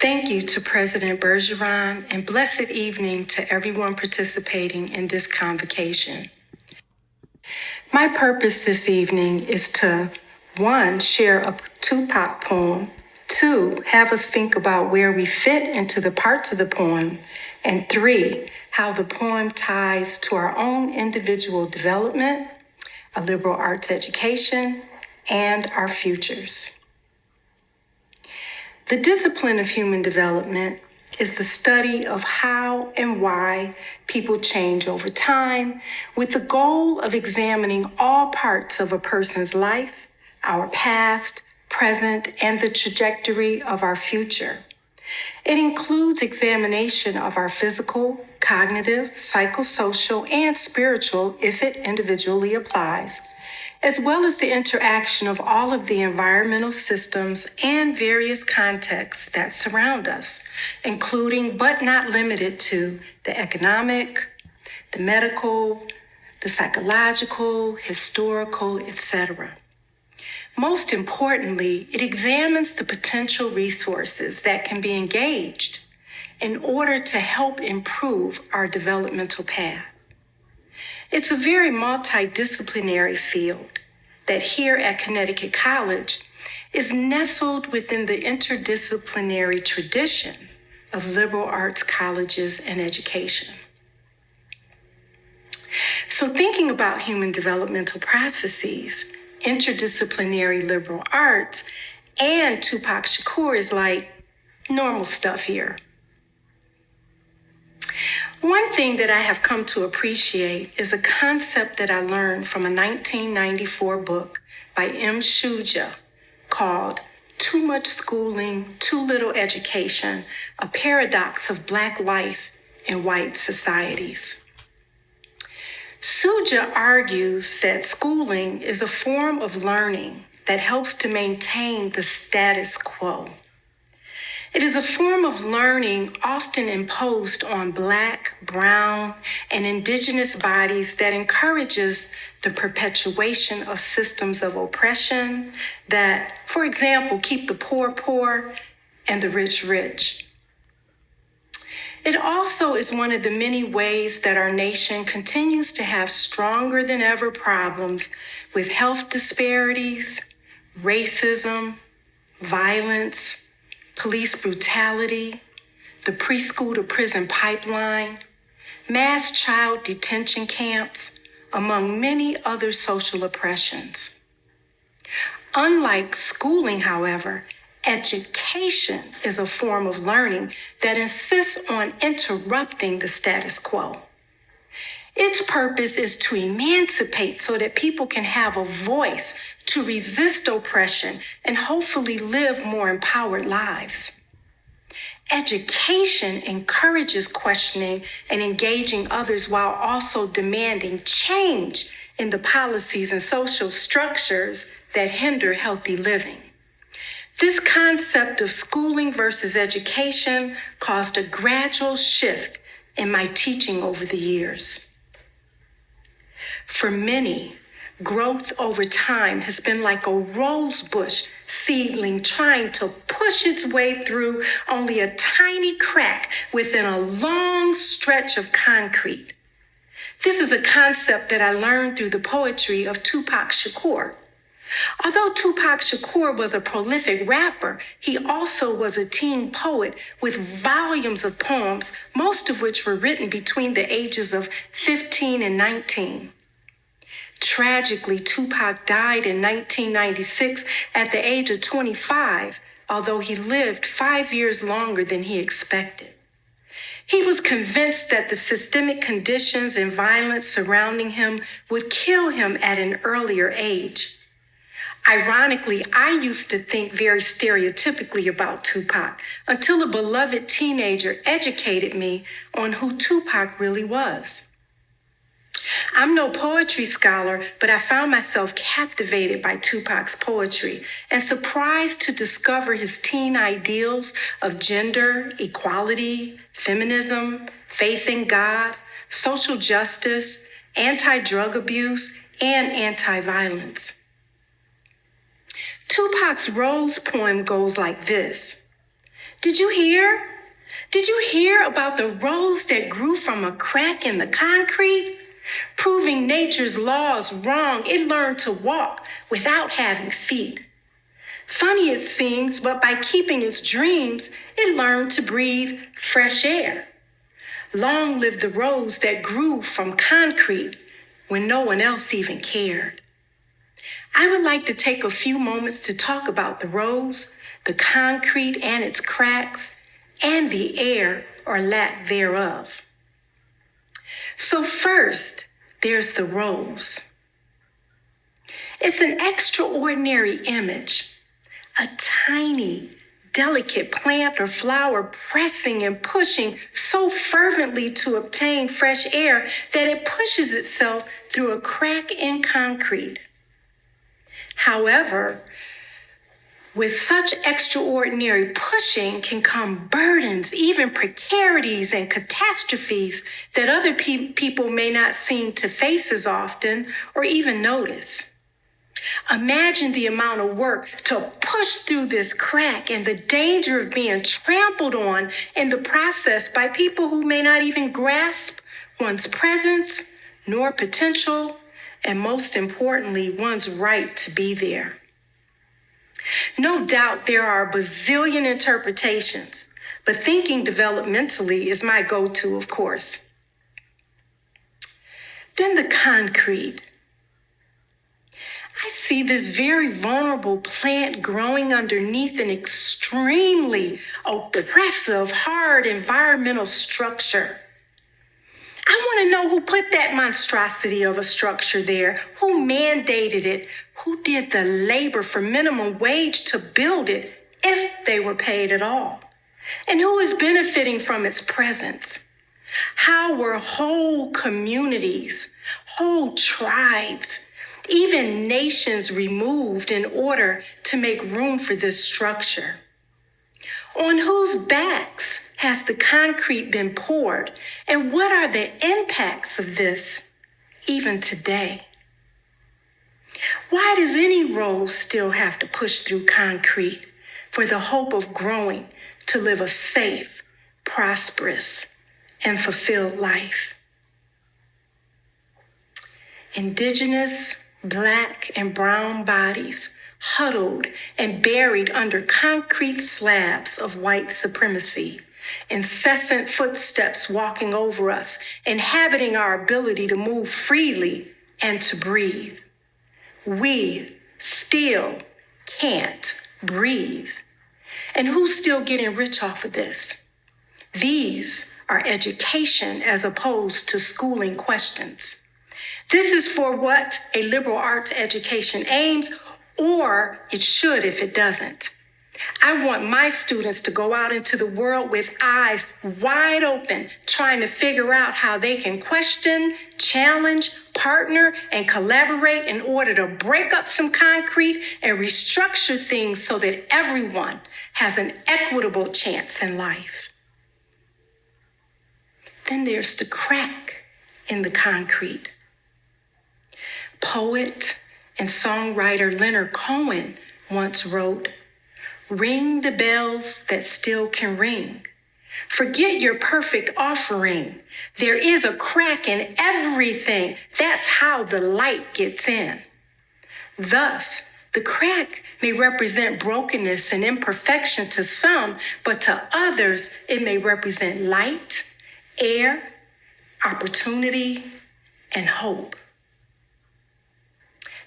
Thank you to President Bergeron, and blessed evening to everyone participating in this convocation. My purpose this evening is to, 1, share a Tupac poem, 2, have us think about where we fit into the parts of the poem, and 3, how the poem ties to our own individual development, a liberal arts education, and our futures. The discipline of human development is the study of how and why people change over time, with the goal of examining all parts of a person's life, our past, present, and the trajectory of our future. It includes examination of our physical, cognitive, psychosocial, and spiritual, if it individually applies, as well as the interaction of all of the environmental systems and various contexts that surround us, including but not limited to the economic, the medical, the psychological, historical, etc. Most importantly, it examines the potential resources that can be engaged in order to help improve our developmental path. It's a very multidisciplinary field that here at Connecticut College is nestled within the interdisciplinary tradition of liberal arts colleges and education. So thinking about human developmental processes, interdisciplinary liberal arts, and Tupac Shakur is like normal stuff here. One thing that I have come to appreciate is a concept that I learned from a 1994 book by M. Shuja called Too Much Schooling, Too Little Education, A Paradox of Black Life in White Societies. Shuja argues that schooling is a form of learning that helps to maintain the status quo. It is a form of learning often imposed on Black, brown, and indigenous bodies that encourages the perpetuation of systems of oppression that, for example, keep the poor poor and the rich rich. It also is one of the many ways that our nation continues to have stronger than ever problems with health disparities, racism, violence, police brutality, the preschool to prison pipeline, mass child detention camps, among many other social oppressions. Unlike schooling, however, education is a form of learning that insists on interrupting the status quo. Its purpose is to emancipate so that people can have a voice to resist oppression and hopefully live more empowered lives. Education encourages questioning and engaging others while also demanding change in the policies and social structures that hinder healthy living. This concept of schooling versus education caused a gradual shift in my teaching over the years. For many, growth over time has been like a rosebush seedling trying to push its way through only a tiny crack within a long stretch of concrete. This is a concept that I learned through the poetry of Tupac Shakur. Although Tupac Shakur was a prolific rapper, he also was a teen poet with volumes of poems, most of which were written between the ages of 15 and 19. Tragically, Tupac died in 1996 at the age of 25, although he lived 5 years longer than he expected. He was convinced that the systemic conditions and violence surrounding him would kill him at an earlier age. Ironically, I used to think very stereotypically about Tupac until a beloved teenager educated me on who Tupac really was. I'm no poetry scholar, but I found myself captivated by Tupac's poetry and surprised to discover his teen ideals of gender, equality, feminism, faith in God, social justice, anti-drug abuse, and Tupac's Rose poem goes like this. Did you hear? Did you hear about the rose that grew from a crack in the concrete? Proving nature's laws wrong, it learned to walk without having feet. Funny it seems, but by keeping its dreams, it learned to breathe fresh air. Long live the rose that grew from concrete when no one else even cared. I would like to take a few moments to talk about the rose, the concrete and its cracks, and the air or lack thereof. So first, there's the rose. It's an extraordinary image, a tiny, delicate plant or flower pressing and pushing so fervently to obtain fresh air that it pushes itself through a crack in concrete. However, with such extraordinary pushing can come burdens, even precarities and catastrophes that other people may not seem to face as often or even notice. Imagine the amount of work to push through this crack and the danger of being trampled on in the process by people who may not even grasp one's presence nor potential, and most importantly, one's right to be there. No doubt there are a bazillion interpretations, but thinking developmentally is my go-to, of course. Then the concrete. I see this very vulnerable plant growing underneath an extremely oppressive, hard environmental structure. I want to know who put that monstrosity of a structure there, who mandated it, who did the labor for minimum wage to build it, if they were paid at all, and who is benefiting from its presence. How were whole communities, whole tribes, even nations removed in order to make room for this structure? On whose backs has the concrete been poured, and what are the impacts of this even today? Why does any rose still have to push through concrete for the hope of growing to live a safe, prosperous, and fulfilled life? Indigenous, Black, and brown bodies huddled and buried under concrete slabs of white supremacy, incessant footsteps walking over us, inhabiting our ability to move freely and to breathe. We still can't breathe. And who's still getting rich off of this? These are education as opposed to schooling questions. This is for what a liberal arts education aims, or it should if it doesn't. I want my students to go out into the world with eyes wide open, trying to figure out how they can question, challenge, partner, and collaborate in order to break up some concrete and restructure things so that everyone has an equitable chance in life. Then there's the crack in the concrete. Poet and songwriter Leonard Cohen once wrote, "Ring the bells that still can ring. Forget your perfect offering. There is a crack in everything. That's how the light gets in." Thus, the crack may represent brokenness and imperfection to some, but to others, it may represent light, air, opportunity, and hope.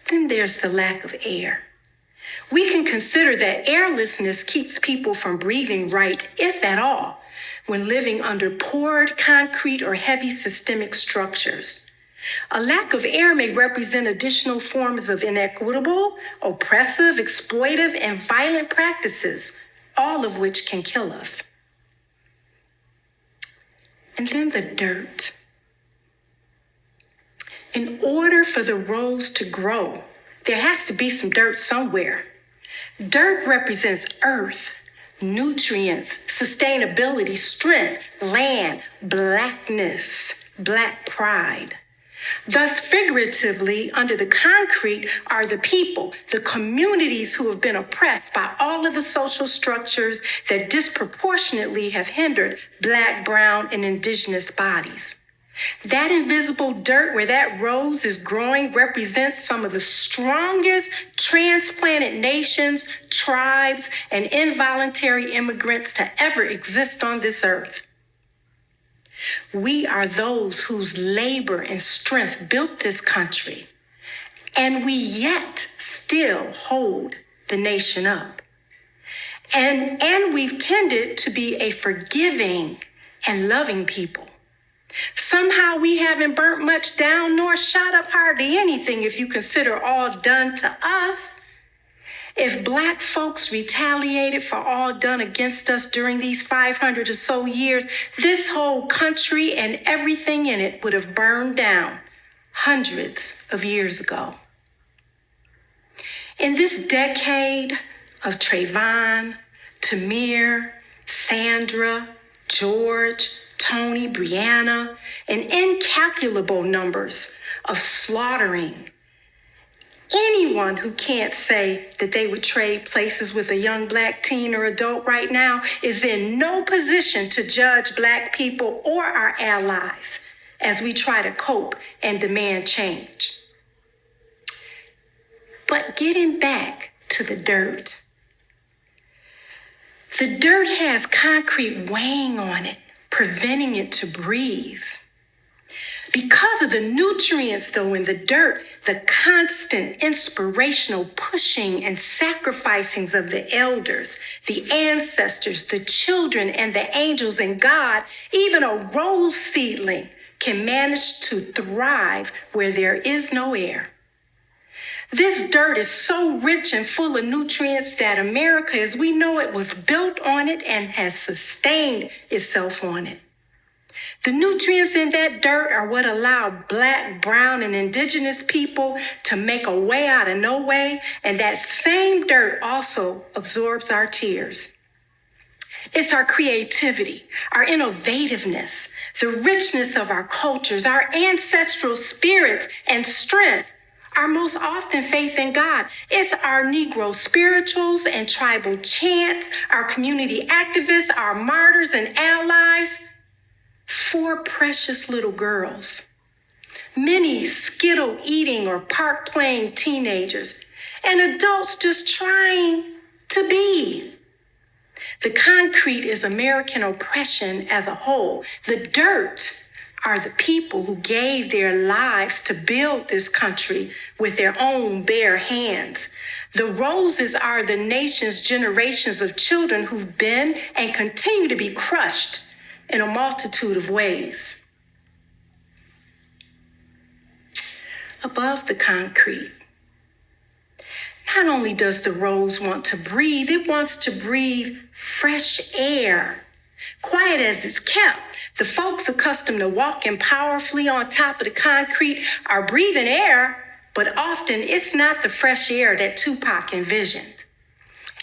Then there's the lack of air. We can consider that airlessness keeps people from breathing right, if at all, when living under poured concrete or heavy systemic structures. A lack of air may represent additional forms of inequitable, oppressive, exploitive, and violent practices, all of which can kill us. And then the dirt. In order for the rose to grow, there has to be some dirt somewhere. Dirt represents earth, nutrients, sustainability, strength, land, blackness, Black pride. Thus, figuratively, under the concrete are the people, the communities who have been oppressed by all of the social structures that disproportionately have hindered Black, brown, and indigenous bodies. That invisible dirt where that rose is growing represents some of the strongest transplanted nations, tribes, and involuntary immigrants to ever exist on this earth. We are those whose labor and strength built this country, and we yet still hold the nation up. And we've tended to be a forgiving and loving people. Somehow we haven't burnt much down nor shot up hardly anything if you consider all done to us. If Black folks retaliated for all done against us during these 500 or so years, this whole country and everything in it would have burned down hundreds of years ago. In this decade of Trayvon, Tamir, Sandra, George, Tony, Brianna, and incalculable numbers of slaughtering anyone who can't say that they would trade places with a young Black teen or adult right now is in no position to judge Black people or our allies as we try to cope and demand change. But getting back to the dirt. The dirt has concrete weighing on it, preventing it to breathe. Because of the nutrients, though, in the dirt, the constant inspirational pushing and sacrificings of the elders, the ancestors, the children, and the angels and God, even a rose seedling can manage to thrive where there is no air. This dirt is so rich and full of nutrients that America, as we know it, was built on it and has sustained itself on it. The nutrients in that dirt are what allow Black, brown, and indigenous people to make a way out of no way, and that same dirt also absorbs our tears. It's our creativity, our innovativeness, the richness of our cultures, our ancestral spirits and strength, our most often faith in God. It's our Negro spirituals and tribal chants, our community activists, our martyrs and allies. 4 precious little girls, many skittle-eating or park-playing teenagers, and adults just trying to be. The concrete is American oppression as a whole. The dirt are the people who gave their lives to build this country with their own bare hands. The roses are the nation's generations of children who've been and continue to be crushed in a multitude of ways. Above the concrete, not only does the rose want to breathe, it wants to breathe fresh air. Quiet as it's kept, the folks accustomed to walking powerfully on top of the concrete are breathing air, but often it's not the fresh air that Tupac envisioned.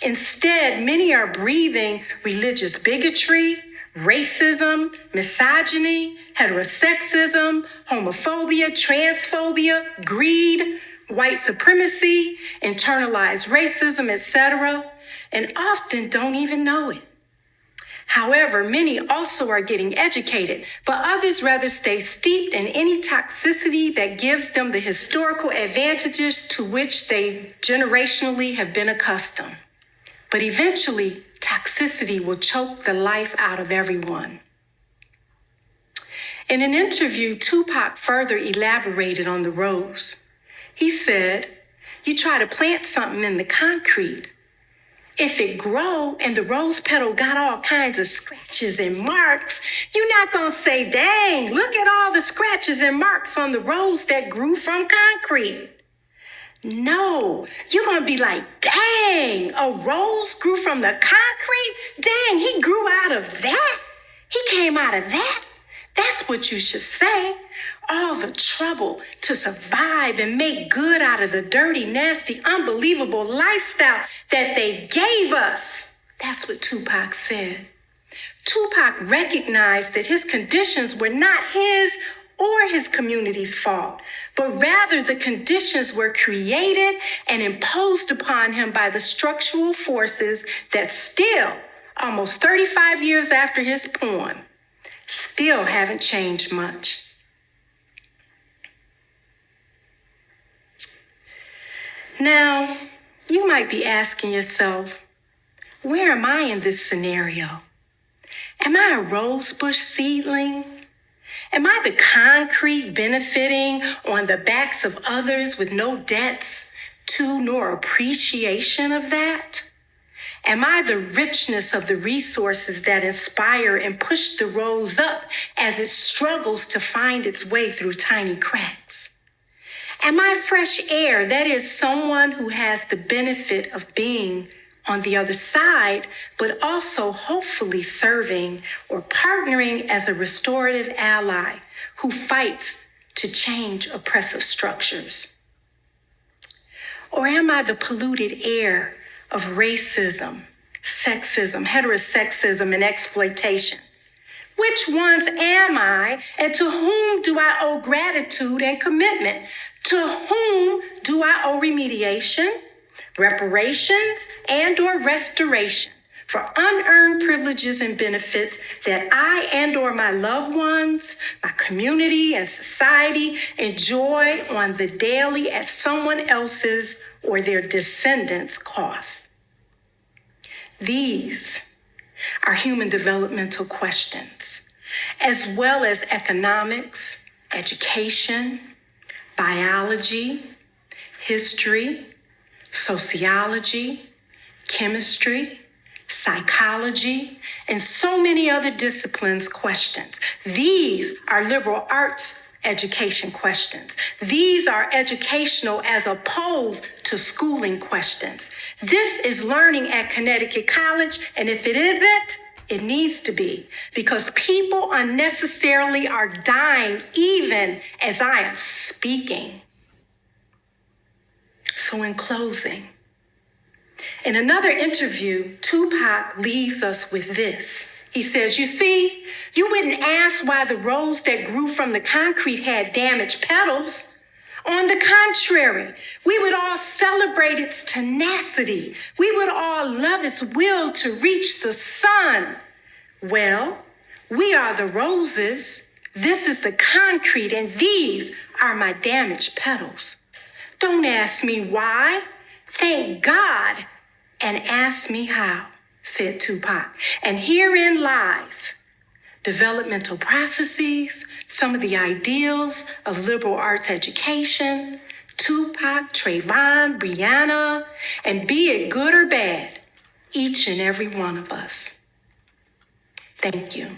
Instead, many are breathing religious bigotry, racism, misogyny, heterosexism, homophobia, transphobia, greed, white supremacy, internalized racism, etc., and often don't even know it. However, many also are getting educated, but others rather stay steeped in any toxicity that gives them the historical advantages to which they generationally have been accustomed. But eventually, toxicity will choke the life out of everyone. In an interview, Tupac further elaborated on the rose. He said, "You try to plant something in the concrete. If it grow and the rose petal got all kinds of scratches and marks, you're not gonna say, dang, look at all the scratches and marks on the rose that grew from concrete. No, you're gonna be like, dang, a rose grew from the concrete? Dang, he grew out of that? He came out of that? That's what you should say. All the trouble to survive and make good out of the dirty, nasty, unbelievable lifestyle that they gave us." That's what Tupac said. Tupac recognized that his conditions were not his or his community's fault, but rather the conditions were created and imposed upon him by the structural forces that still, almost 35 years after his poem, still haven't changed much. Now, you might be asking yourself, where am I in this scenario? Am I a rosebush seedling? Am I the concrete benefiting on the backs of others with no debts to nor appreciation of that? Am I the richness of the resources that inspire and push the rose up as it struggles to find its way through tiny cracks? Am I fresh air, that is, someone who has the benefit of being on the other side, but also hopefully serving or partnering as a restorative ally who fights to change oppressive structures? Or am I the polluted air of racism, sexism, heterosexism, and exploitation? Which ones am I, and to whom do I owe gratitude and commitment? To whom do I owe remediation, reparations, and or restoration for unearned privileges and benefits that I and or my loved ones, my community and society enjoy on the daily at someone else's or their descendants' cost? These are human developmental questions, as well as economics, education, biology, history, sociology, chemistry, psychology, and so many other disciplines questions. These are liberal arts education questions. These are educational as opposed to schooling questions. This is learning at Connecticut College, and if it isn't, it needs to be, because people unnecessarily are dying even as I am speaking. So in closing, in another interview, Tupac leaves us with this. He says, you see, you wouldn't ask why the rose that grew from the concrete had damaged petals. On the contrary, we would all celebrate its tenacity. We would all love its will to reach the sun. Well, we are the roses. This is the concrete, and these are my damaged petals. Don't ask me why. Thank God and ask me how, said Tupac. And herein lies developmental processes, some of the ideals of liberal arts education, Tupac, Trayvon, Breonna, and be it good or bad, each and every one of us. Thank you.